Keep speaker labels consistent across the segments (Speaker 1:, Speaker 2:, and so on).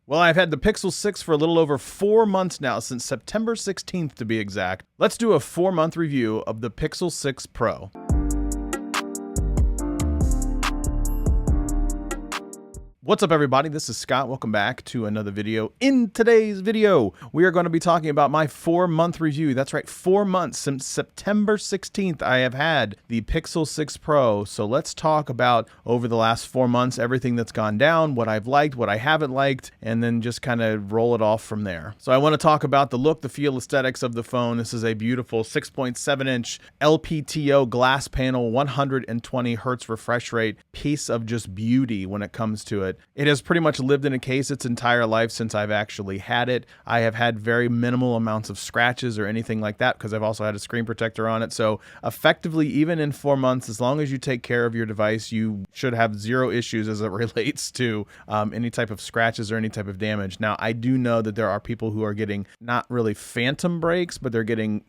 Speaker 1: Well, I've had the Pixel 6 for a little over 4 months now, since September 16th to be exact. Let's do a 4-month review of the Pixel 6 Pro. What's up, everybody? This is Scott. Welcome back to another video. In today's video, we are going to be talking about my 4-month review. That's right, 4 months since September 16th, I have had the Pixel 6 Pro. So let's talk about over the last 4 months, everything that's gone down, what I've liked, what I haven't liked, and then just kind of roll it off from there. So I want to talk about the look, the feel, aesthetics of the phone. This is a beautiful 6.7-inch LPTO glass panel, 120 hertz refresh rate, piece of just beauty when it comes to it. It has pretty much lived in a case its entire life since I've actually had it. I have had very minimal amounts of scratches or anything like that because I've also had a screen protector on it. So effectively, even in 4 months, as long as you take care of your device, you should have zero issues as it relates to any type of scratches or any type of damage. Now, I do know that there are people who are getting not really phantom breaks, but they're getting,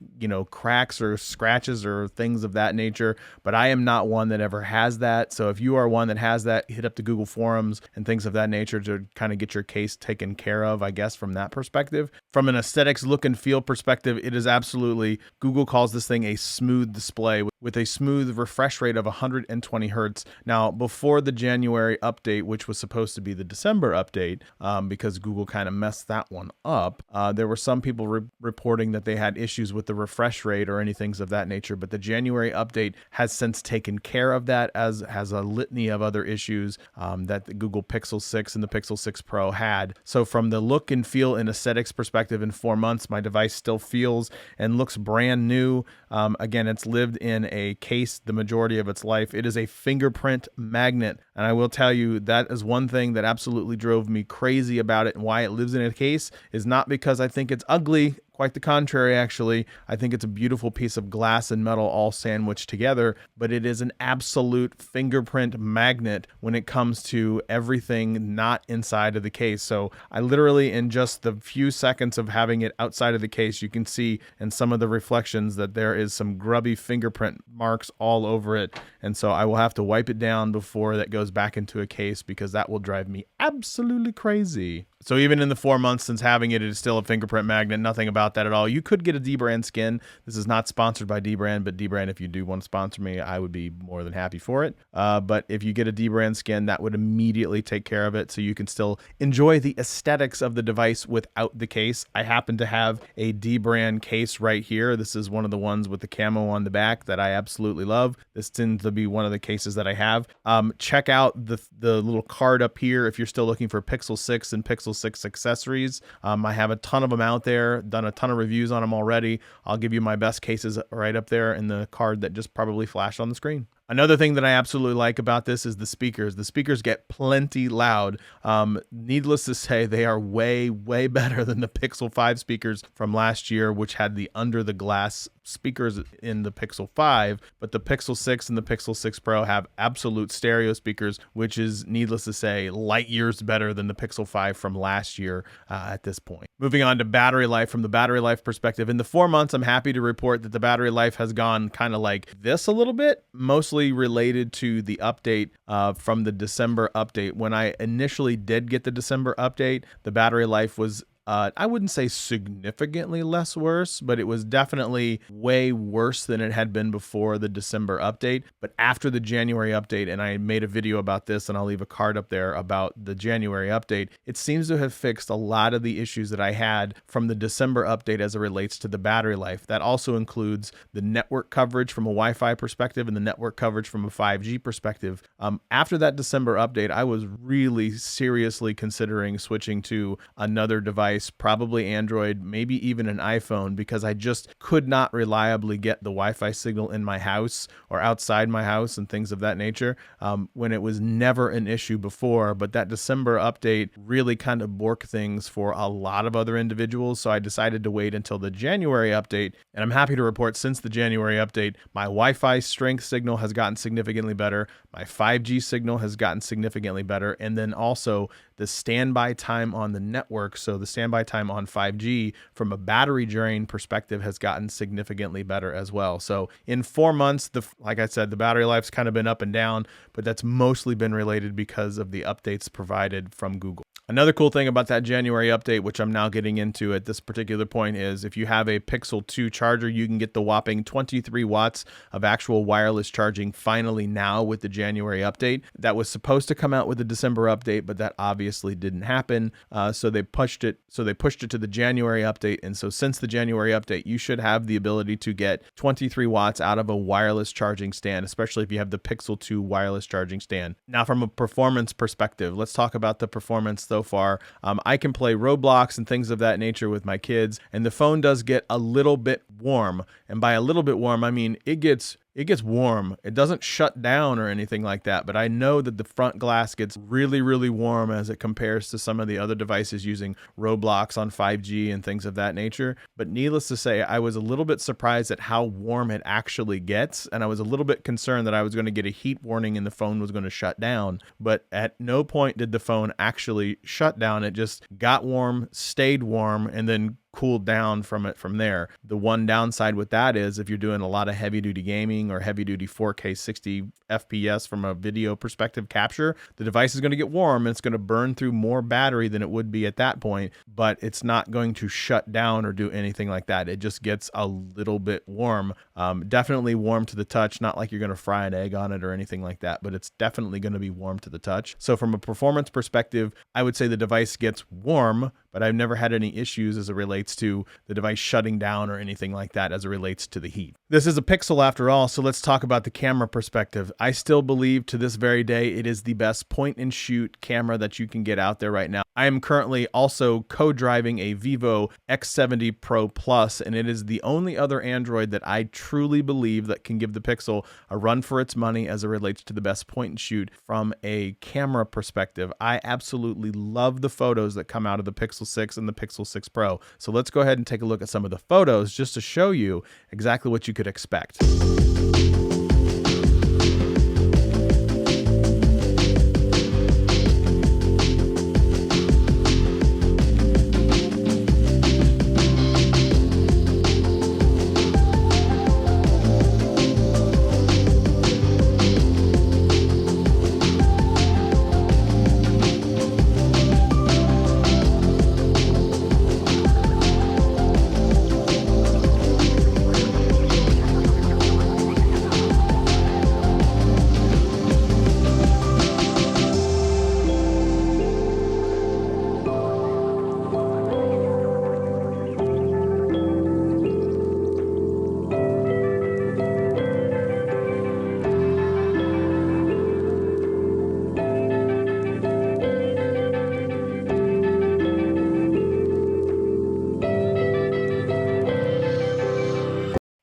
Speaker 1: cracks or scratches or things of that nature. But I am not one that ever has that. So if you are one that has that, hit up the Google forums and things of that nature to kind of get your case taken care of, I guess, from that perspective. From an aesthetics, look and feel perspective, it is absolutely, Google calls this thing a smooth display with a smooth refresh rate of 120 hertz. Now, before the January update, which was supposed to be the December update, because Google kind of messed that one up, there were some people reporting that they had issues with the refresh rate or anything of that nature, but the January update has since taken care of that, as has a litany of other issues that the Google Pixel 6 and the Pixel 6 Pro had. So from the look and feel and aesthetics perspective, in 4 months, my device still feels and looks brand new. Again, it's lived in a case the majority of its life. It is a fingerprint magnet, and I will tell you that is one thing that absolutely drove me crazy about it, and why it lives in a case is not because I think it's ugly. Quite the contrary, actually. I think it's a beautiful piece of glass and metal all sandwiched together, but it is an absolute fingerprint magnet when it comes to everything not inside of the case. So I literally, in just the few seconds of having it outside of the case, you can see in some of the reflections that there is some grubby fingerprint marks all over it. And so I will have to wipe it down before that goes back into a case, because that will drive me absolutely crazy. So even in the 4 months since having it, it is still a fingerprint magnet. Nothing about that at all. You could get a Dbrand skin. This is not sponsored by Dbrand, but Dbrand, if you do want to sponsor me, I would be more than happy for it. But if you get a Dbrand skin, that would immediately take care of it, so you can still enjoy the aesthetics of the device without the case. I happen to have a Dbrand case right here. This is one of the ones with the camo on the back that I absolutely love. This tends to be one of the cases that I have. Check out the little card up here if you're still looking for Pixel 6 and Pixel 6 accessories. I have a ton of them out there, done a ton of reviews on them already. I'll give you my best cases right up there in the card that just probably flashed on the screen. Another thing that I absolutely like about this is the speakers. The speakers get plenty loud. Needless to say, they are way, way better than the Pixel 5 speakers from last year, which had the under-the-glass speakers in the Pixel 5. But the Pixel 6 and the Pixel 6 Pro have absolute stereo speakers, which is, needless to say, light years better than the Pixel 5 from last year at this point. Moving on to battery life. From the battery life perspective, in the 4 months, I'm happy to report that the battery life has gone kind of like this a little bit, mostly related to the update from the December update. When I initially did get the December update, the battery life was I wouldn't say significantly less worse, but it was definitely way worse than it had been before the December update. But after the January update, and I made a video about this, and I'll leave a card up there about the January update, it seems to have fixed a lot of the issues that I had from the December update as it relates to the battery life. That also includes the network coverage from a Wi-Fi perspective and the network coverage from a 5G perspective. After that December update, I was really seriously considering switching to another device, probably Android, maybe even an iPhone, because I just could not reliably get the Wi-Fi signal in my house or outside my house and things of that nature, when it was never an issue before. But that December update really kind of borked things for a lot of other individuals, so I decided to wait until the January update. And I'm happy to report, since the January update, my Wi-Fi strength signal has gotten significantly better, my 5G signal has gotten significantly better, and then also the standby time on the network, so the standby time on 5G from a battery drain perspective has gotten significantly better as well. So in 4 months, like I said, the battery life's kind of been up and down, but that's mostly been related because of the updates provided from Google. Another cool thing about that January update, which I'm now getting into at this particular point, is if you have a Pixel 2 charger, you can get the whopping 23 watts of actual wireless charging finally now with the January update. That was supposed to come out with the December update, but that obviously didn't happen. So they pushed it to the January update. And so since the January update, you should have the ability to get 23 watts out of a wireless charging stand, especially if you have the Pixel 2 wireless charging stand. Now, from a performance perspective, let's talk about the performance so far. I can play Roblox and things of that nature with my kids, and the phone does get a little bit warm. And by a little bit warm, I mean it gets warm. It doesn't shut down or anything like that, but I know that the front glass gets really, really warm as it compares to some of the other devices using Roblox on 5G and things of that nature. But needless to say, I was a little bit surprised at how warm it actually gets, and I was a little bit concerned that I was going to get a heat warning and the phone was going to shut down. But at no point did the phone actually shut down. It just got warm, stayed warm, and then cooled down from it from there. The one downside with that is if you're doing a lot of heavy duty gaming or heavy duty 4K 60 FPS from a video perspective capture, the device is going to get warm and it's going to burn through more battery than it would be at that point, but it's not going to shut down or do anything like that. It just gets a little bit warm. Definitely warm to the touch, not like you're going to fry an egg on it or anything like that, but it's definitely going to be warm to the touch. So from a performance perspective, I would say the device gets warm, but I've never had any issues as it relates to the device shutting down or anything like that as it relates to the heat. This is a Pixel after all, so let's talk about the camera perspective. I still believe to this very day it is the best point and shoot camera that you can get out there right now. I am currently also co-driving a Vivo X70 Pro Plus, and it is the only other Android that I truly believe that can give the Pixel a run for its money as it relates to the best point and shoot from a camera perspective. I absolutely love the photos that come out of the Pixel 6 and the Pixel 6 Pro. So let's go ahead and take a look at some of the photos just to show you exactly what you could expect.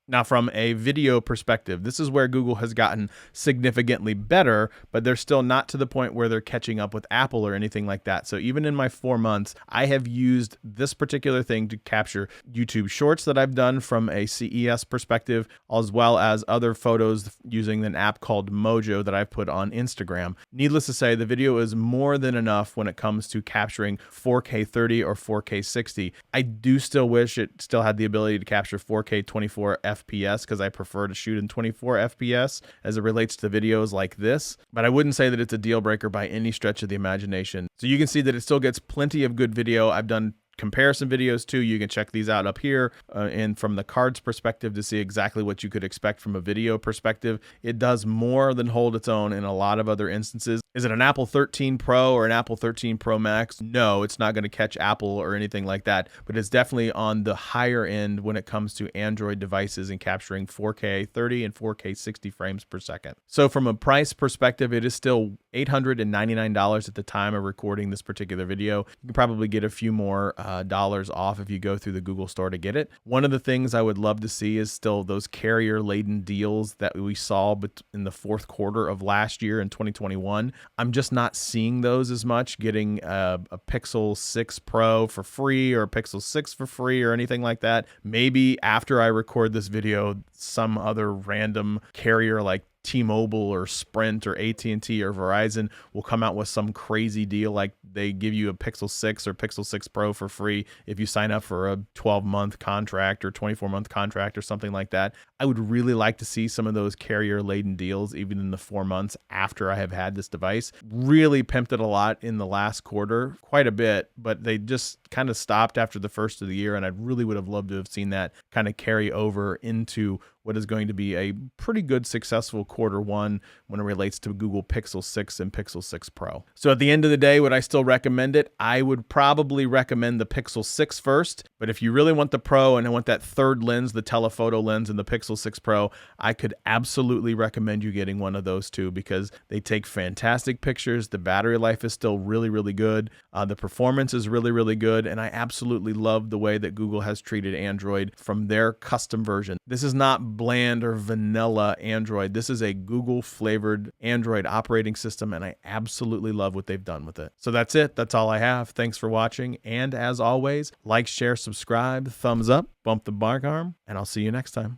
Speaker 1: Now, from a video perspective, this is where Google has gotten significantly better, but they're still not to the point where they're catching up with Apple or anything like that. So even in my 4 months, I have used this particular thing to capture YouTube Shorts that I've done from a CES perspective, as well as other photos using an app called Mojo that I've put on Instagram. Needless to say, the video is more than enough when it comes to capturing 4K 30 or 4K 60. I do still wish it still had the ability to capture 4K 24 FPS because I prefer to shoot in 24 FPS as it relates to videos like this, but I wouldn't say that it's a deal breaker by any stretch of the imagination. So you can see that it still gets plenty of good video. I've done comparison videos too. You can check these out up here and from the cards perspective to see exactly what you could expect from a video perspective. It does more than hold its own in a lot of other instances. Is it an Apple 13 Pro or an Apple 13 Pro Max? No, it's not going to catch Apple or anything like that, but it's definitely on the higher end when it comes to Android devices and capturing 4K 30 and 4K 60 frames per second. So from a price perspective, it is still $899 at the time of recording this particular video. You can probably get a few more dollars off if you go through the Google store to get it. One of the things I would love to see is still those carrier laden deals that we saw in the fourth quarter of last year in 2021. I'm just not seeing those as much, getting a Pixel 6 Pro for free or a Pixel 6 for free or anything like that. Maybe after I record this video, some other random carrier like T-Mobile or Sprint or AT&T or Verizon will come out with some crazy deal, like they give you a Pixel 6 or Pixel 6 Pro for free if you sign up for a 12-month contract or 24-month contract or something like that. I would really like to see some of those carrier-laden deals even in the 4 months after I have had this device. Really pimped it a lot in the last quarter, quite a bit, but they just kind of stopped after the first of the year, and I really would have loved to have seen that kind of carry over into what is going to be a pretty good successful quarter one when it relates to Google Pixel 6 and Pixel 6 Pro. So at the end of the day, would I still recommend it? I would probably recommend the Pixel 6 first, but if you really want the Pro and I want that third lens, the telephoto lens in the Pixel 6 Pro, I could absolutely recommend you getting one of those two because they take fantastic pictures. The battery life is still really, really good. The performance is really, really good. And I absolutely love the way that Google has treated Android from their custom version. This is not bland or vanilla Android. This is a Google flavored Android operating system, and I absolutely love what they've done with it. So that's it. That's all I have. Thanks for watching. And as always, like, share, subscribe, thumbs up, bump the bark arm, and I'll see you next time.